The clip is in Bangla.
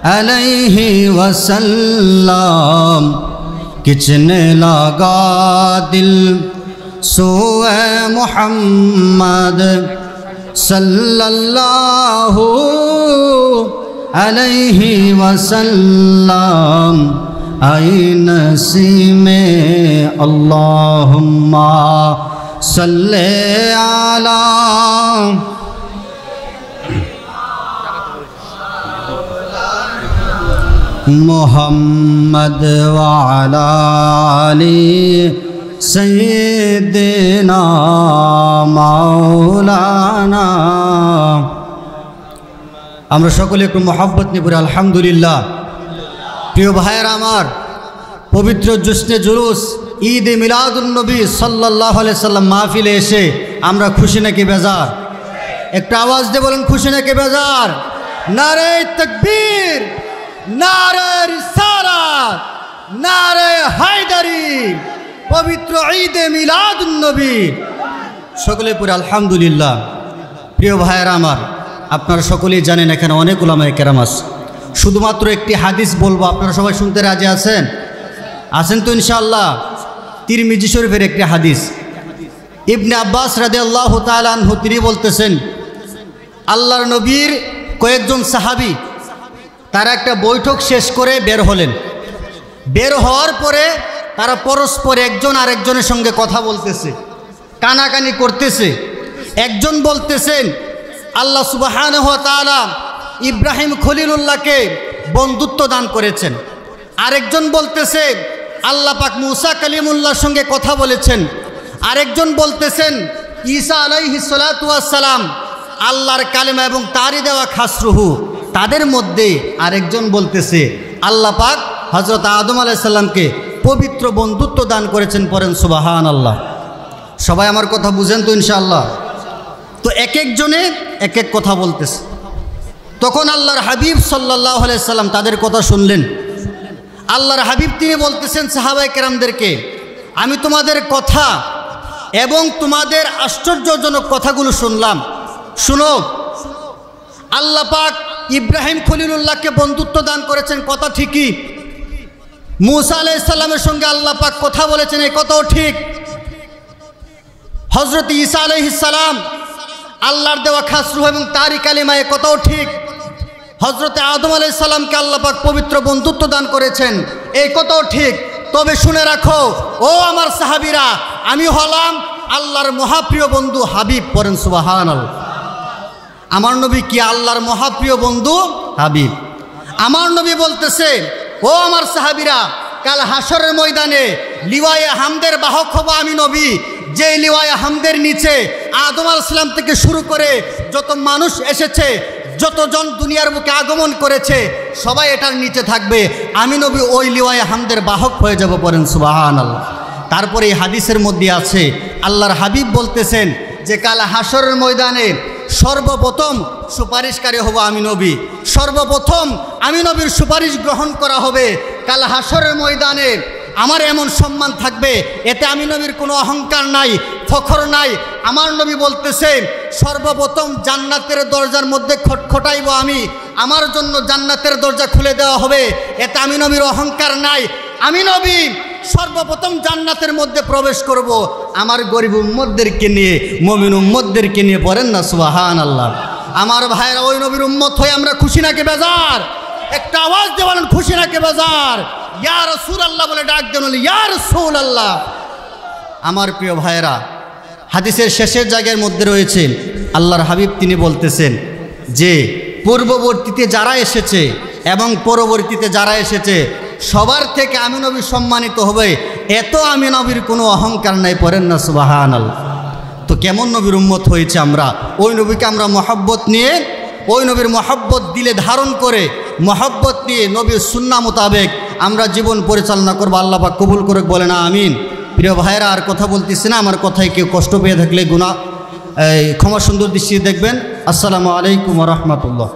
अलैहि वसल्लम किचने लगा दिल सोए मोहम्मद सल्लल्लाहु अलैहि वसल्लम आई नसीमे अल्लाहुम्मा सल्ले अला मुहम्मद व अला आलि सय्यिदिना माওলানা। আমরা সকলে একটু মহব্বত নিয়ে পড়ি আলহামদুলিল্লাহ। প্রিয় ভাইয়েরা আমার, পবিত্র জুসনে জুলুস ঈদ এ মিলাদুন নবী সাল্লাল্লাহু আলাইহি সাল্লাম মাহফিলে এসে আমরা খুশি নাকি বেজার? একটা আওয়াজ দিয়ে বলেন খুশি নাকি বেজার? নারে তাকবীর, নারে রিসালাত, নারে হায়দারি। পবিত্র ঈদ এ মিলাদুন নবী সকলে পড়ে আলহামদুলিল্লাহ। প্রিয় ভাইয়েরা আমার, আপনারা সকলেই জানেন এখানে অনেক উলামায়ে কেরাম আছে। শুধুমাত্র একটি হাদিস বলবো, আপনারা সবাই শুনতে রাজি আছেন? আছেন তো ইনশাআল্লাহ? তিরমিজি শরীফের একটি হাদিস। ইবনে আব্বাস রাদিয়াল্লাহু তাআলা আনহু তিনি বলতেছেন, আল্লাহর নবীর কয়েকজন সাহাবী তারা একটা বৈঠক শেষ করে বের হলেন। বের হওয়ার পরে তারা পরস্পর একজন আরেকজনের সঙ্গে কথা বলতেছে, কানাকানি করতেছে। একজন বলতেছেন আল্লাহ সুবহানাহু ওয়া তাআলা ইব্রাহিম খলিলুল্লাহকে বন্ধুত্ব দান করেছেন। আরেকজন বলতেছে আল্লাহ পাক মুসা কালিমুল্লাহর সঙ্গে কথা বলেছেন। আরেকজন বলতেছেন ঈসা আলাইহিস সালাতু ওয়াস সালাম আল্লাহর কালেমা এবং তারই দেওয়া খাস রূহ। তাদের মধ্যে আরেকজন বলতেছে আল্লাহ পাক হযরত আদম আলাইহিস সালামকে পবিত্র বন্ধুত্ব দান করেছেন। পড়েন সুবহানাল্লাহ। সবাই আমার কথা বুঝেন তো ইনশাআল্লাহ? তো এক একজনে এক এক কথা বলতেছে। তখন আল্লাহর হাবিব সাল্লাল্লাহু আলাইহি সাল্লাম তাদের কথা শুনলেন। আল্লাহর হাবিব তিনি বলতেছেন সাহাবায়ে কেরামদেরকে, আমি তোমাদের কথা এবং তোমাদের আশ্চর্যজনক কথাগুলো শুনলাম। শুনো, আল্লাহ পাক ইব্রাহিম খলিলুল্লাহকে বন্ধুত্ব দান করেছেন, কথা ঠিকই। মুসা আলাইহিস সালামের সঙ্গে আল্লাহ পাক কথা বলেছেন, এই কথাও ঠিক। হযরত ঈসা আলাইহিস সালাম আল্লাহর দেওয়া খাস রূহ এবং তারই কালিমা, এই কথাও ঠিক। হযরত আদম আলাইহিস সালামকে আল্লাহ পাক পবিত্র বন্ধুত্ব দান করেছেন, এই কথাও ঠিক। তবে শুনে রাখো ও আমার সাহাবীরা, আমি হলাম আল্লাহর মহাপ্রিয় বন্ধু হাবিব। পড়েন সুবহানাল্লাহ। আমার নবী কি আল্লাহর মহাপ্রিয় বন্ধু হাবিব? আমার নবী বলতেছে, ও আমার সাহাবীরা, কাল হাসরের ময়দানে লিওয়ায়ে হামদের বাহক হব আমি নবী। যে লিওয়ায়ে হামদের নিচে আদম আলাইহিস সালাম থেকে শুরু করে যত মানুষ এসেছে, যতজন দুনিয়ার বুকে আগমন করেছে, সবাই এটার নিচে থাকবে। আমি নবী ওই লিওয়ায়ে হামদের বাহক হয়ে যাব। পড়েন সুবহানাল্লাহ। তারপরে এই হাদিসের মধ্যে আছে আল্লাহর হাবিব বলতেছেন যে কাল হাসরের ময়দানে সর্বপ্রথম সুপারিশকারী হব আমি নবী। সর্বপ্রথম আমি নবীর সুপারিশ গ্রহণ করা হবে। কাল হাসরের ময়দানে আমার এমন সম্মান থাকবে, এতে আমি নবীর কোনো অহংকার নাই, ফখর নাই। আমার নবী বলতেছে সর্বপ্রথম জান্নাতের দরজার মধ্যে খটখটাইব আমি, আমার জন্য জান্নাতের দরজা খুলে দেওয়া হবে, এতে আমি নবীর অহংকার নাই। আমি নবী সর্বপ্রথম জান্নাতের মধ্যে প্রবেশ করব আমার গরিব উম্মতদেরকে নিয়ে, মুমিন উম্মতদেরকে নিয়ে। পড়েন না সুবহানাল্লাহ। আমার ভাইরা, ওই নবীর উম্মত হয়ে আমরা খুশি নাকি বেজার? একটা আওয়াজ দিয়ে বলেন খুশি নাকি বেজার? ইয়া রাসূলুল্লাহ বলে ডাক দেন, ইয়া রাসূলুল্লাহ। আমার প্রিয় ভাইরা, হাদিসের শেষের জায়গার মধ্যে রয়েছে আল্লাহর হাবিব তিনি বলতেছেন যে পূর্ববর্তীতে যারা এসেছে এবং পরবর্তীতে যারা এসেছে সবার থেকে আমি নবী সম্মানিত হবে, এত আমি নবীর কোনো অহংকার নাই। পড়েন না সুবহানাল্লাহ। তো কেমন নবীর উম্মত হয়েছে আমরা? ওই নবীকে আমরা মহব্বত নিয়ে, ওই নবীর মহব্বত দিলে ধারণ করে, মহব্বত নিয়ে নবীর সুন্নাহ মোতাবেক আমরা জীবন পরিচালনা করবো। আল্লাহ পাক কবুল করে বলেন আমিন। প্রিয় ভাইরা, আর কথা বলতেছি না, আমার কথায় কেউ কষ্ট পেয়ে থাকলে ক্ষমা সুন্দর দৃষ্টি দেখবেন। আসসালামু আলাইকুম ওয়া রাহমাতুল্লাহ।